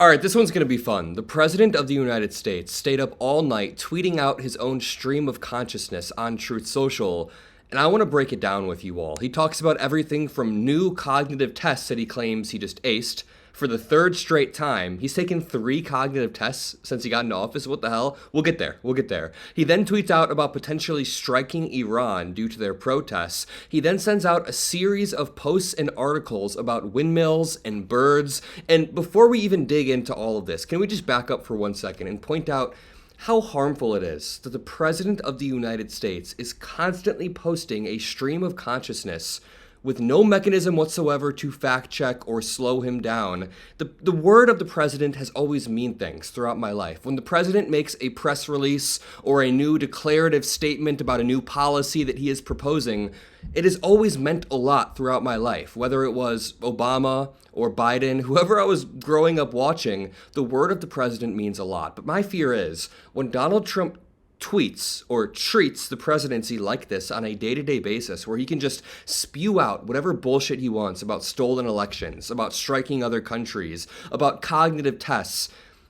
All right, this one's going to be fun. The President of the United States stayed up all night tweeting out his own stream of consciousness on Truth Social, and I want to break it down with you all. He talks about everything from new cognitive tests that he claims he just aced for the third straight time. He's taken 3 cognitive tests since he got into office. What the hell? We'll get there. We'll get there. He then tweets out about potentially striking Iran due to their protests. He then sends out a series of posts and articles about windmills and birds. And before we even dig into all of this, can we just back up for 1 second and point out how harmful it is that the President of the United States is constantly posting a stream of consciousness with no mechanism whatsoever to fact check or slow him down. The word of the president has always meant things throughout my life. When the president makes a press release or a new declarative statement about a new policy that he is proposing, it has always meant a lot throughout my life. Whether it was Obama or Biden, whoever I was growing up watching, the word of the president means a lot. But my fear is when Donald Trump tweets or treats the presidency like this on a day-to-day basis, where he can just spew out whatever bullshit he wants about stolen elections, about striking other countries, about cognitive tests,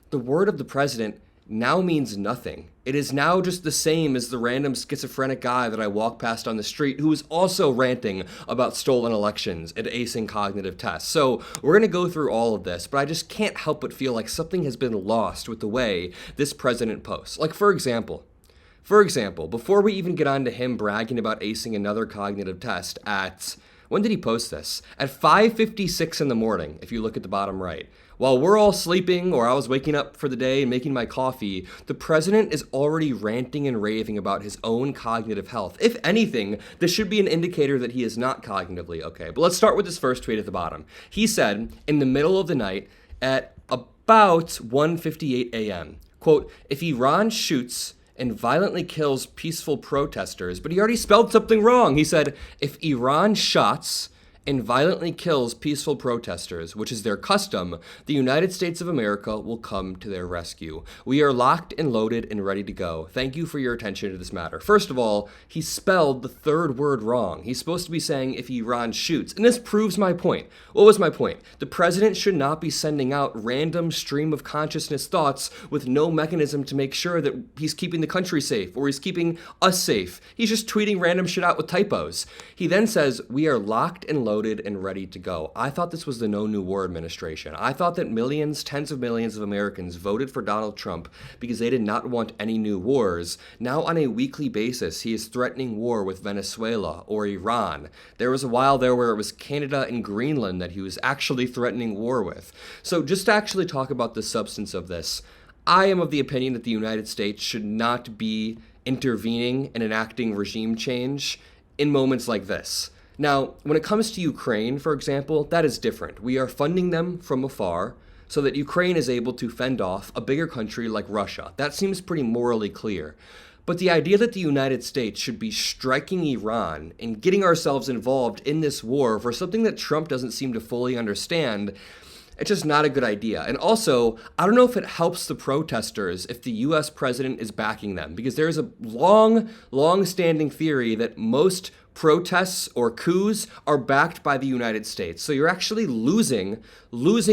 the word of the president now means nothing. It is now just the same as the random schizophrenic guy that I walk past on the street who is also ranting about stolen elections and acing cognitive tests. So we're going to go through all of this, but I just can't help but feel like something has been lost with the way this president posts. Like, for example, before we even get on to him bragging about acing another cognitive test when did he post this? At 5:56 in the morning, if you look at the bottom right. While we're all sleeping, or I was waking up for the day and making my coffee, the president is already ranting and raving about his own cognitive health. If anything, this should be an indicator that he is not cognitively okay. But let's start with this first tweet at the bottom. He said, in the middle of the night, at about 1:58 a.m., quote, "If Iran shoots and violently kills peaceful protesters," but he already spelled something wrong. He said, "If Iran shots and violently kills peaceful protesters, which is their custom, the United States of America will come to their rescue. We are locked and loaded and ready to go. Thank you for your attention to this matter." First of all, he spelled the third word wrong. He's supposed to be saying if Iran shoots. And this proves my point. What was my point? The president should not be sending out random stream of consciousness thoughts with no mechanism to make sure that he's keeping the country safe or he's keeping us safe. He's just tweeting random shit out with typos. He then says, "We are locked and loaded and ready to go." I thought this was the No New War administration. I thought that millions, tens of millions of Americans voted for Donald Trump because they did not want any new wars. Now on a weekly basis, he is threatening war with Venezuela or Iran. There was a while there where it was Canada and Greenland that he was actually threatening war with. So just to actually talk about the substance of this, I am of the opinion that the United States should not be intervening and enacting regime change in moments like this. Now, when it comes to Ukraine, for example, that is different. We are funding them from afar so that Ukraine is able to fend off a bigger country like Russia. That seems pretty morally clear. But the idea that the United States should be striking Iran and getting ourselves involved in this war for something that Trump doesn't seem to fully understand, it's just not a good idea. And also, I don't know if it helps the protesters if the US president is backing them, because there's a long-standing theory that most protests or coups are backed by the United States. So you're actually losing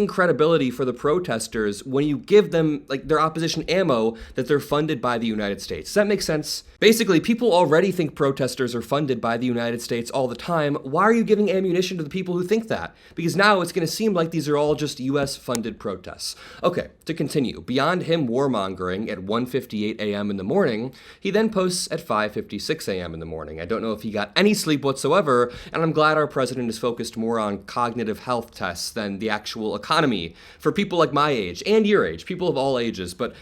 credibility for the protesters when you give them like their opposition ammo that they're funded by the United States. Does that make sense? Basically, people already think protesters are funded by the United States all the time. Why are you giving ammunition to the people who think that? Because now it's going to seem like these are all just US funded protests. Okay, to continue. Beyond him warmongering at 1:58 a.m. in the morning, he then posts at 5:56 a.m. in the morning. I don't know if he got any sleep whatsoever, and I'm glad our president is focused more on cognitive health tests than the actual economy for people like my age and your age, people of all ages. But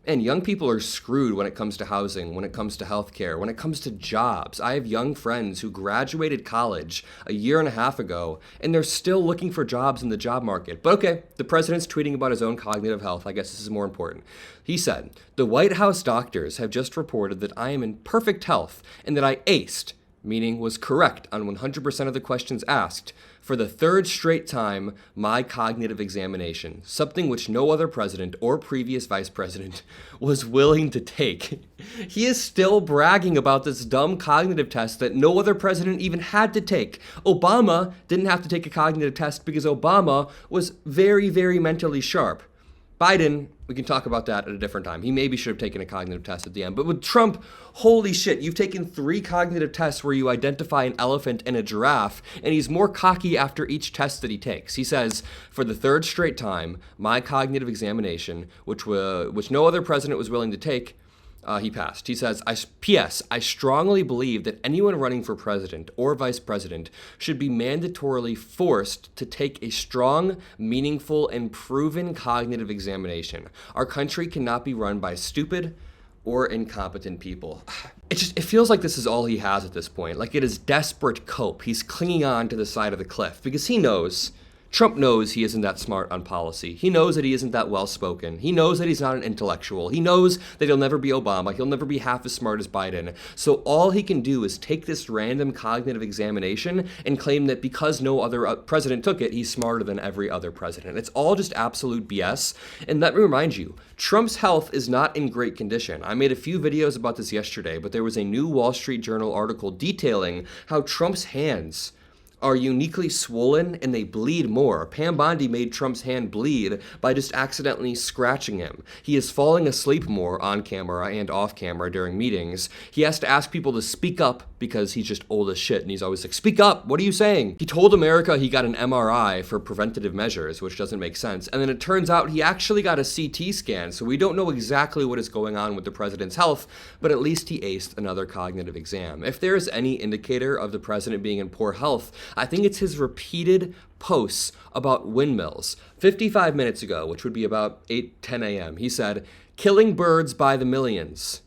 and young people are screwed when it comes to housing, when it comes to healthcare, when it comes to jobs. I have young friends who graduated college a year and a half ago, and they're still looking for jobs in the job market. But okay, the president's tweeting about his own cognitive health. I guess this is more important. He said, "The White House doctors have just reported that I am in perfect health and that I aced," meaning was correct on 100% of the questions asked, "for the third straight time my cognitive examination, something which no other president or previous vice president was willing to take." He is still bragging about this dumb cognitive test that no other president even had to take. Obama didn't have to take a cognitive test because Obama was very, very mentally sharp. Biden, we can talk about that at a different time. He maybe should have taken a cognitive test at the end. But with Trump, holy shit, you've taken 3 cognitive tests where you identify an elephant and a giraffe, and he's more cocky after each test that he takes. He says, for the 3rd straight time, my cognitive examination, which no other president was willing to take, he passed. He says, P.S. I strongly believe that anyone running for president or vice president should be mandatorily forced to take a strong, meaningful, and proven cognitive examination. Our country cannot be run by stupid or incompetent people. It feels like this is all he has at this point. Like it is desperate cope. He's clinging on to the side of the cliff because Trump knows he isn't that smart on policy. He knows that he isn't that well-spoken. He knows that he's not an intellectual. He knows that he'll never be Obama. He'll never be half as smart as Biden. So all he can do is take this random cognitive examination and claim that because no other president took it, he's smarter than every other president. It's all just absolute BS. And let me remind you, Trump's health is not in great condition. I made a few videos about this yesterday, but there was a new Wall Street Journal article detailing how Trump's hands are uniquely swollen and they bleed more. Pam Bondi made Trump's hand bleed by just accidentally scratching him. He is falling asleep more on camera and off camera during meetings. He has to ask people to speak up because he's just old as shit and he's always like, speak up, what are you saying? He told America he got an MRI for preventative measures, which doesn't make sense. And then it turns out he actually got a CT scan, so we don't know exactly what is going on with the president's health, but at least he aced another cognitive exam. If there is any indicator of the president being in poor health, I think it's his repeated posts about windmills. 55 minutes ago, which would be about 10 a.m., he said, killing birds by the millions.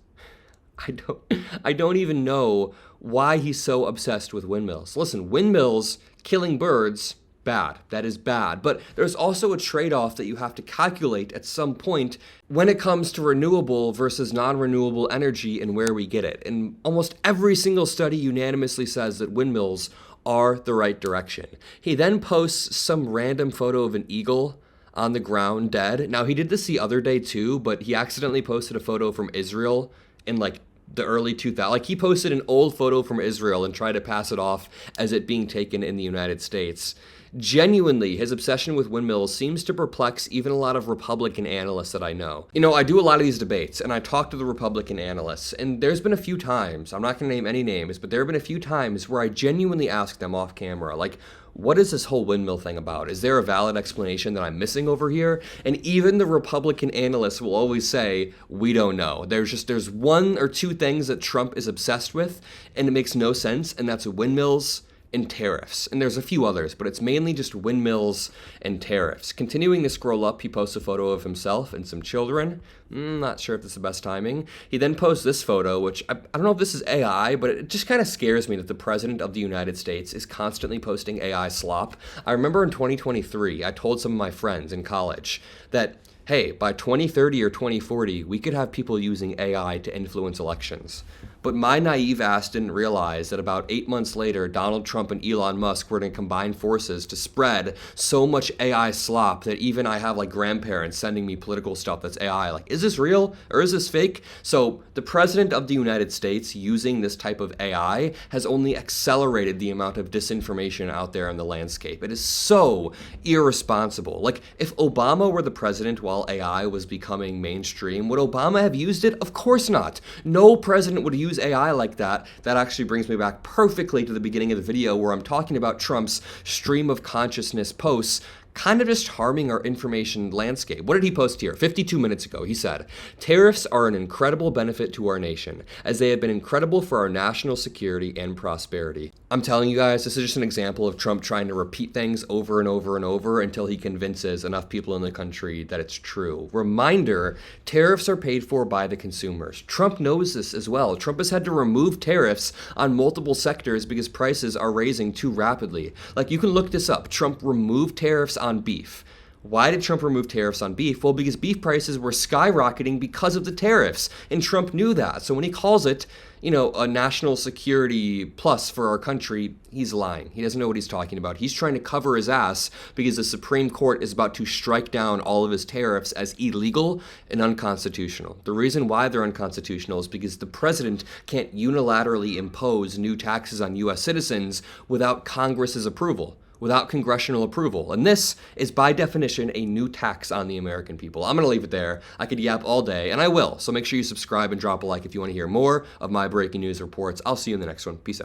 I don't even know why he's so obsessed with windmills. Listen, windmills, killing birds, bad. That is bad. But there's also a trade-off that you have to calculate at some point when it comes to renewable versus non-renewable energy and where we get it. And almost every single study unanimously says that windmills are the right direction. He then posts some random photo of an eagle on the ground dead. Now, he did this the other day too, but he accidentally posted a photo from Israel in like the early 2000s. Like he posted an old photo from Israel and tried to pass it off as it being taken in the United States. Genuinely, his obsession with windmills seems to perplex even a lot of Republican analysts that I know. You know, I do a lot of these debates, and I talk to the Republican analysts, and there's been a few times, I'm not going to name any names, but there have been a few times where I genuinely ask them off camera, like, what is this whole windmill thing about? Is there a valid explanation that I'm missing over here? And even the Republican analysts will always say, we don't know. There's 1 or 2 things that Trump is obsessed with, and it makes no sense, and that's windmills and tariffs. And there's a few others, but it's mainly just windmills and tariffs. Continuing to scroll up, he posts a photo of himself and some children. Not sure if this is the best timing. He then posts this photo, which I don't know if this is AI, but it just kind of scares me that the president of the United States is constantly posting AI slop. I remember in 2023, I told some of my friends in college that, hey, by 2030 or 2040, we could have people using AI to influence elections. But my naive ass didn't realize that about 8 months later, Donald Trump and Elon Musk were going to combine forces to spread so much AI slop that even I have like grandparents sending me political stuff that's AI. Like, is this real or is this fake? So the president of the United States using this type of AI has only accelerated the amount of disinformation out there in the landscape. It is so irresponsible. Like, if Obama were the president while AI was becoming mainstream, would Obama have used it? Of course not. No president would use AI like that. That actually brings me back perfectly to the beginning of the video where I'm talking about Trump's stream of consciousness posts kind of just harming our information landscape. What did he post here? 52 minutes ago, he said, tariffs are an incredible benefit to our nation, as they have been incredible for our national security and prosperity. I'm telling you guys, this is just an example of Trump trying to repeat things over and over and over until he convinces enough people in the country that it's true. Reminder, tariffs are paid for by the consumers. Trump knows this as well. Trump has had to remove tariffs on multiple sectors because prices are raising too rapidly. Like, you can look this up. Trump removed tariffs on beef. Why did Trump remove tariffs on beef? Well, because beef prices were skyrocketing because of the tariffs, and Trump knew that. So when he calls it, a national security plus for our country, he's lying. He doesn't know what he's talking about. He's trying to cover his ass because the Supreme Court is about to strike down all of his tariffs as illegal and unconstitutional. The reason why they're unconstitutional is because the president can't unilaterally impose new taxes on U.S. citizens without Congress's approval. without congressional approval. And this is by definition a new tax on the American people. I'm gonna leave it there. I could yap all day, and I will. So make sure you subscribe and drop a like if you want to hear more of my breaking news reports. I'll see you in the next one. Peace out.